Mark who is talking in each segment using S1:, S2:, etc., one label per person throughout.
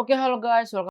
S1: Oke, halo guys, welcome.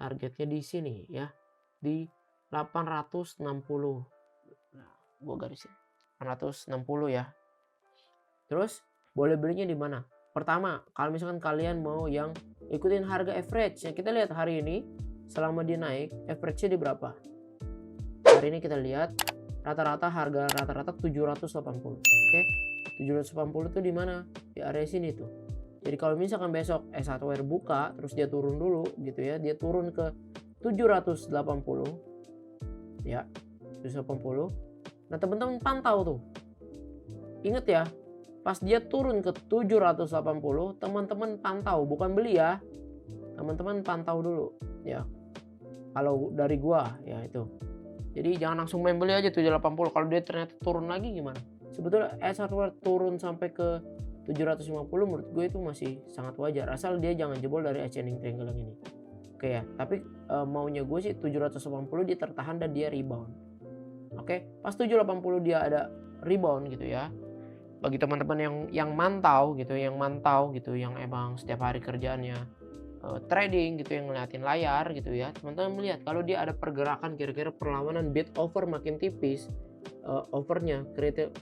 S2: Targetnya di sini ya, di 860. Nah, gua garisin 860 ya. Terus boleh belinya di mana? Pertama, kalau misalkan kalian mau yang ikutin harga average, ya kita lihat hari ini selama dia naik, average-nya di berapa? Hari ini kita lihat rata-rata harga rata-rata 780. Oke. 780 itu di mana? Di area sini tuh. Jadi kalau misalkan besok S1R buka terus dia turun dulu gitu ya, dia turun ke 780 ya, 780. Nah, teman-teman pantau tuh. Ingat ya, pas dia turun ke 780, teman-teman pantau, bukan beli ya. Teman-teman pantau dulu ya. Kalau dari gua ya itu. Jadi jangan langsung main beli aja 780, kalau dia ternyata turun lagi gimana? Sebetulnya AS Hardware turun sampai ke 750 menurut gue itu masih sangat wajar, asal dia jangan jebol dari ascending triangle yang ini. Oke ya, tapi maunya gue sih 780 dia tertahan dan dia rebound. Oke, pas 780 dia ada rebound gitu ya. Bagi teman-teman yang mantau gitu, yang emang setiap hari kerjaannya trading gitu, yang ngeliatin layar gitu ya, teman-teman melihat kalau dia ada pergerakan kira-kira perlawanan bid offer makin tipis, overnya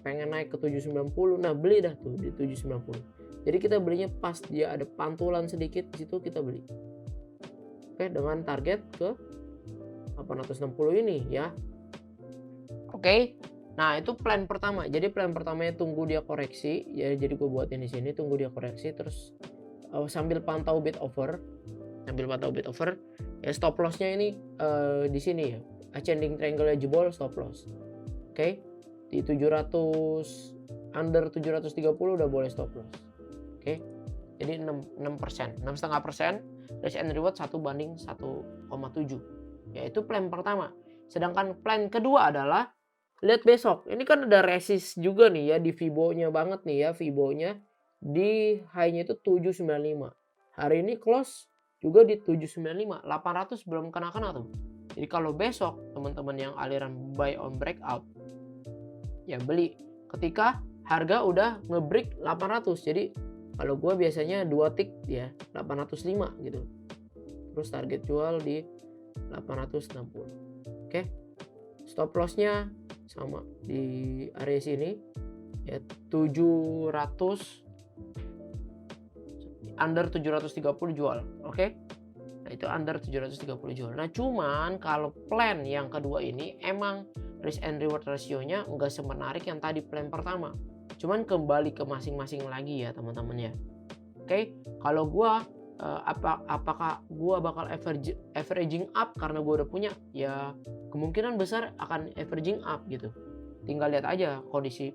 S2: pengen naik ke 790, nah beli dah tuh di 790. Jadi kita belinya pas dia ada pantulan sedikit, di situ kita beli. Oke, dengan target ke 860 ini ya. Oke. Nah, itu plan pertama. Jadi plan pertamanya tunggu dia koreksi ya, jadi gue buatin di sini tunggu dia koreksi, terus sambil pantau bid offer ya. Stop lossnya ini di sini ya, ascending triangle jebol, stop loss. Oke, di 700 under 730 udah boleh stop loss. Oke, jadi 6,5% risk and reward 1:1,7 ya. Itu plan pertama. Sedangkan plan kedua adalah lihat besok, ini kan ada resist juga nih ya di Fibo-nya banget nih ya, Fibo-nya di high-nya itu 795. Hari ini close juga di 795, 800 belum kena tuh. Jadi kalau besok teman-teman yang aliran buy on breakout ya beli ketika harga udah nge-break 800. Jadi kalau gue biasanya 2 tick ya 805 gitu. Terus target jual di 860. Oke. Stop loss-nya sama di area sini ya, 700 under 730 jual. Oke. Nah, itu under 730 jual. Nah, cuman kalau plan yang kedua ini emang risk and reward ratio-nya enggak semenarik yang tadi plan pertama. Cuman kembali ke masing-masing lagi ya, teman-teman ya. Oke, kalau gua apakah gua bakal averaging up karena gua udah punya? Ya, kemungkinan besar akan averaging up gitu. Tinggal lihat aja kondisi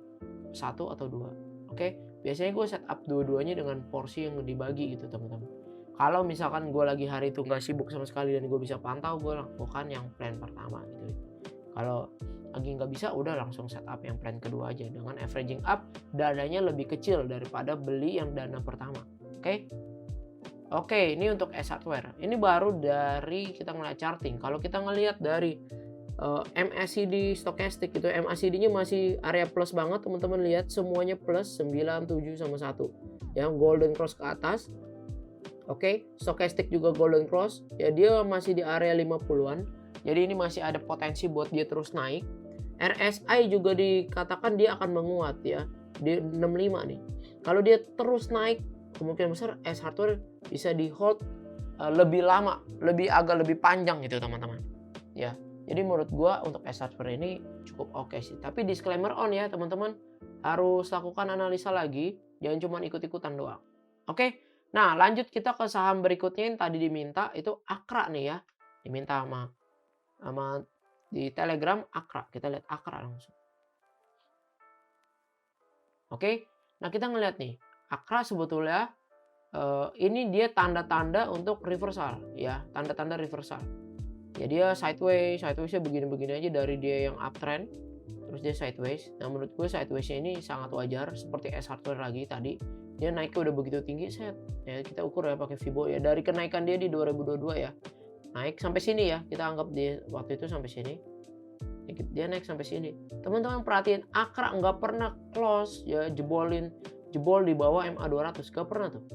S2: 1 atau 2. Oke, biasanya gue setup dua-duanya dengan porsi yang dibagi gitu, teman-teman. Kalau misalkan gue lagi hari itu nggak sibuk sama sekali dan gue bisa pantau, gue lakukan yang plan pertama gitu. Kalau lagi nggak bisa, udah langsung setup yang plan kedua aja dengan averaging up, dananya lebih kecil daripada beli yang dana pertama. Oke, ini untuk AS Hardware. Ini baru dari kita ngeliat charting. Kalau kita ngelihat dari MACD stochastic itu, MACD-nya masih area plus banget, teman-teman lihat semuanya plus 9, 7 sama 1. Ya, golden cross ke atas. Oke, stochastic juga golden cross. Ya, dia masih di area 50-an. Jadi ini masih ada potensi buat dia terus naik. RSI juga dikatakan dia akan menguat ya, di 65 nih. Kalau dia terus naik, kemungkinan besar AS Hardware bisa di hold lebih lama, agak lebih panjang gitu, teman-teman. Ya. Jadi menurut gua untuk AS Hardware ini cukup oke sih. Tapi disclaimer on ya, teman-teman. Harus lakukan analisa lagi, jangan cuma ikut-ikutan doang. Oke. Nah, lanjut kita ke saham berikutnya yang tadi diminta, itu Akra nih ya. Diminta sama di Telegram Akra. Kita lihat Akra langsung. Oke. Nah, kita ngeliat nih. Akra sebetulnya ini dia tanda-tanda untuk reversal ya, tanda-tanda reversal. Ya dia sidewaysnya begini-begini aja dari dia yang uptrend, terus dia sideways. Nah, menurut gue sidewaysnya ini sangat wajar, seperti AS Hardware lagi tadi. Dia naiknya udah begitu tinggi, set. Ya kita ukur ya pakai Fibo ya, dari kenaikan dia di 2022 ya. Naik sampai sini ya, kita anggap dia waktu itu sampai sini. Dia naik sampai sini. Teman-teman perhatiin, Akra nggak pernah close ya, jebol di bawah MA200, nggak pernah tuh.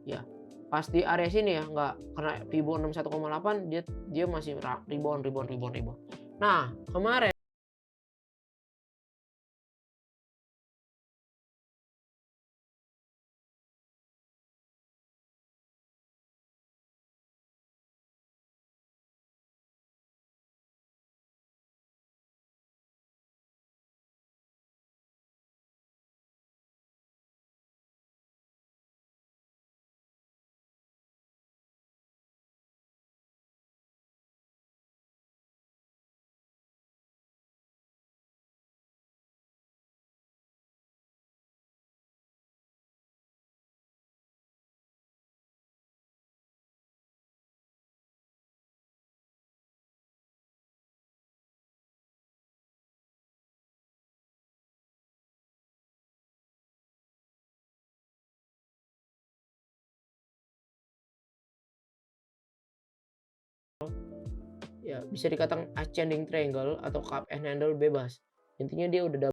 S2: Ya, pas di area sini ya, nggak kena Fibo 61,8, dia masih rebound. Nah, kemarin ya bisa dikatakan ascending triangle atau cup and handle bebas. Intinya dia udah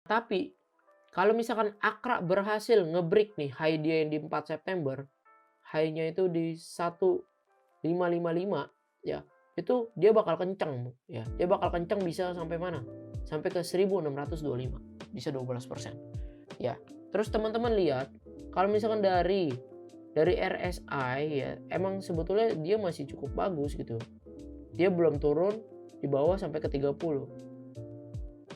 S2: tapi kalau misalkan Akra berhasil nge-break nih high dia yang di 4 September, high-nya itu di 1555 ya. Itu dia bakal kenceng ya. Dia bakal kenceng bisa sampai mana? Sampai ke 1625, bisa 12%. Ya. Terus teman-teman lihat kalau misalkan dari RSI ya, emang sebetulnya dia masih cukup bagus gitu. Dia belum turun di bawah sampai ke 30.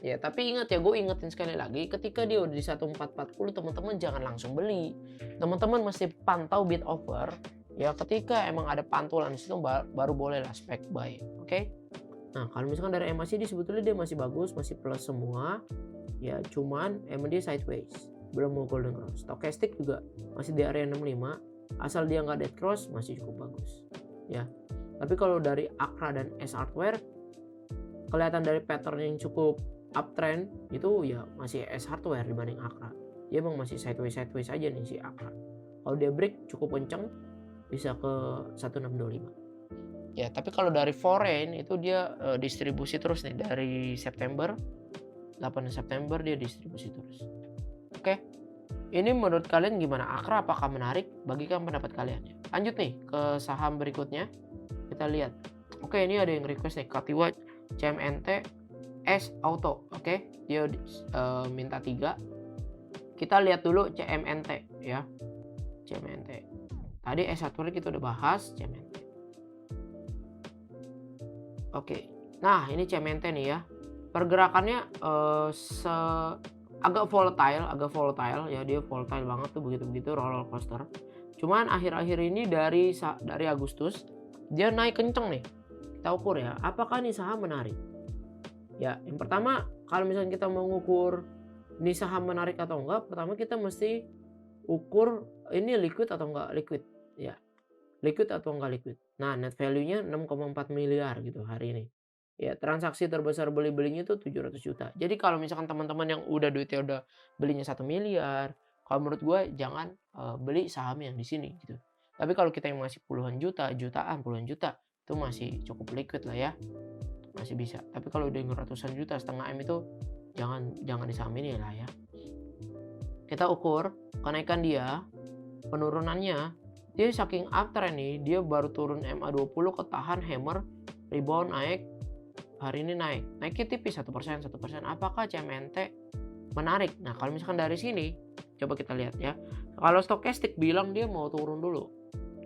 S2: Ya, tapi ingat ya, gue ingetin sekali lagi, ketika dia udah di 1440, teman-teman jangan langsung beli. Teman-teman mesti pantau bid offer. Ya, ketika emang ada pantulan di situ baru boleh lah spec buy. Oke? Nah, kalau misalkan dari MACD sebetulnya dia masih bagus, masih plus semua. Ya, cuman emang dia sideways, belum mau golden cross. Stochastic juga masih di area 65. Asal dia nggak dead cross, masih cukup bagus. Ya. Tapi kalau dari Akra dan S Hardware, kelihatan dari pattern yang cukup uptrend itu ya masih S Hardware dibanding Akra. Dia emang masih sideways aja nih si Akra. Kalau dia break cukup kenceng bisa ke 1625. Ya, tapi kalau dari foreign itu dia distribusi terus nih dari September 8 September dia distribusi terus. Oke. Ini menurut kalian gimana? Akra apakah menarik? Bagikan pendapat kalian ya. Lanjut nih ke saham berikutnya. Kita lihat. Oke, ini ada yang request nih Katiwa CMNT S Auto. Oke, dia minta 3. Kita lihat dulu CMNT ya. CMNT. Tadi S1 kita udah bahas CMNT. Oke. Nah, ini CMNT nih ya. Pergerakannya agak volatile ya, dia volatile banget tuh begitu-begitu roller coaster. Cuman akhir-akhir ini dari Agustus dia naik kenceng nih. Kita ukur ya, apakah nih saham menarik? Ya, yang pertama kalau misalnya kita mau ngukur ini saham menarik atau enggak, pertama kita mesti ukur ini liquid atau enggak liquid ya. Liquid atau enggak liquid. Nah, net value-nya 6,4 miliar gitu hari ini. Ya, transaksi terbesar beli-belinya itu 700 juta. Jadi kalau misalkan teman-teman yang udah duitnya udah belinya 1 miliar, kalau menurut gue jangan beli saham yang di sini gitu. Tapi kalau kita yang masih puluhan juta, puluhan juta, itu masih cukup liquid lah ya. Masih bisa. Tapi kalau udah ratusan juta, setengah M itu jangan di saham ini lah ya. Kita ukur kenaikan dia, penurunannya, dia saking uptrend nih, dia baru turun MA20 ketahan hammer, rebound naik, hari ini naiknya tipis 1%. Apakah CMNT menarik? Nah, kalau misalkan dari sini Coba kita lihat ya. Kalau stochastic bilang dia mau turun dulu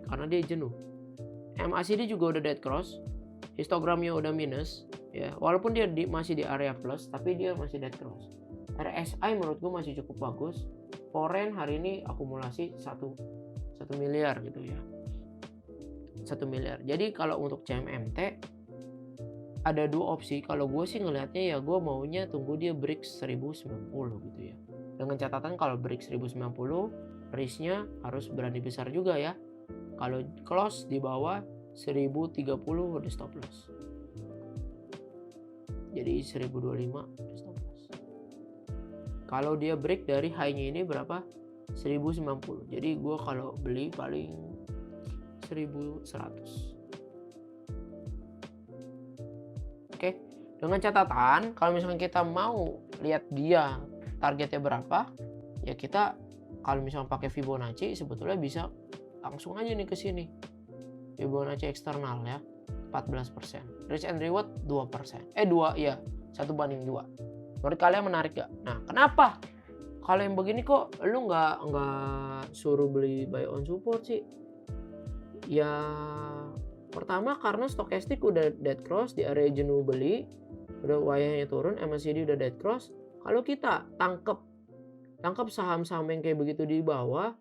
S2: karena dia jenuh. MACD juga udah dead cross, histogramnya udah minus ya. Walaupun dia masih di area plus, tapi dia masih dead cross. RSI menurut gue masih cukup bagus. Foreign hari ini akumulasi 1 miliar gitu ya. 1 miliar. Jadi kalau untuk CMMT ada 2 opsi. Kalau gue sih ngelihatnya ya gue maunya tunggu dia break 1090 gitu ya. Dengan catatan kalau break 1090 risknya harus berani besar juga ya. Kalau close di bawah 1030 udah stop loss. Jadi 1025 udah stop loss. Kalau dia break dari high-nya ini berapa? 1090. Jadi gue kalau beli paling 1100. Oke. Dengan catatan kalau misalkan kita mau lihat dia targetnya berapa, ya kita kalau misalnya pakai Fibonacci sebetulnya bisa langsung aja nih ke sini. Fibonacci eksternal ya, 14%. Risk and reward 2%. 2 ya, 1:2. Menurut kalian menarik gak? Nah, kenapa? Kalau yang begini kok lu nggak suruh beli buy on support sih? Ya, pertama karena stochastic udah dead cross di area jenuh beli, udah wayahnya turun, MACD udah dead cross. Kalau kita tangkap saham-saham yang kayak begitu di bawah,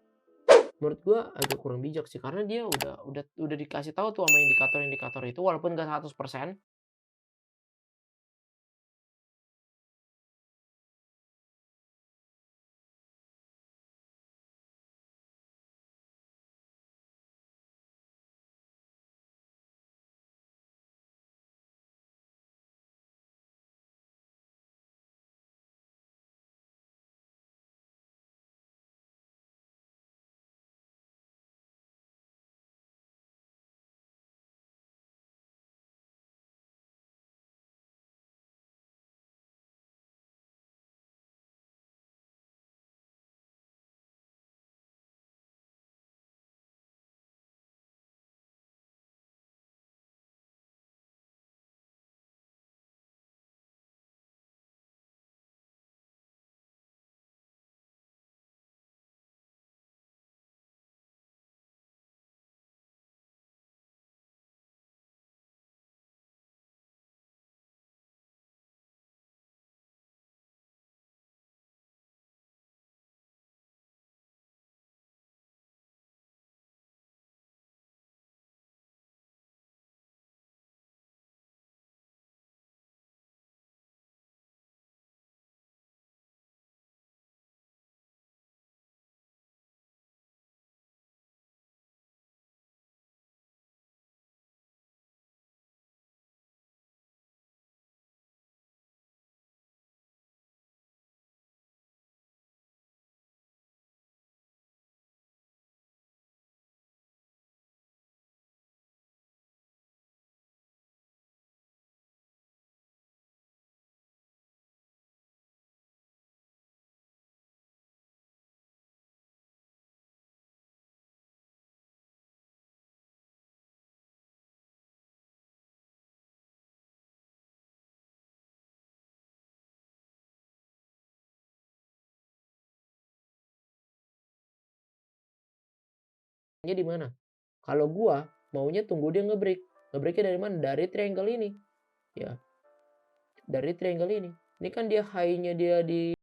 S2: menurut gua agak kurang bijak sih karena dia udah dikasih tahu tuh sama indikator-indikator itu walaupun nggak 100%. Di mana? Kalau gua maunya tunggu dia ngebreak. Ngebreaknya dari mana? Dari triangle ini. Ya. Dari triangle ini. Ini kan dia high-nya dia di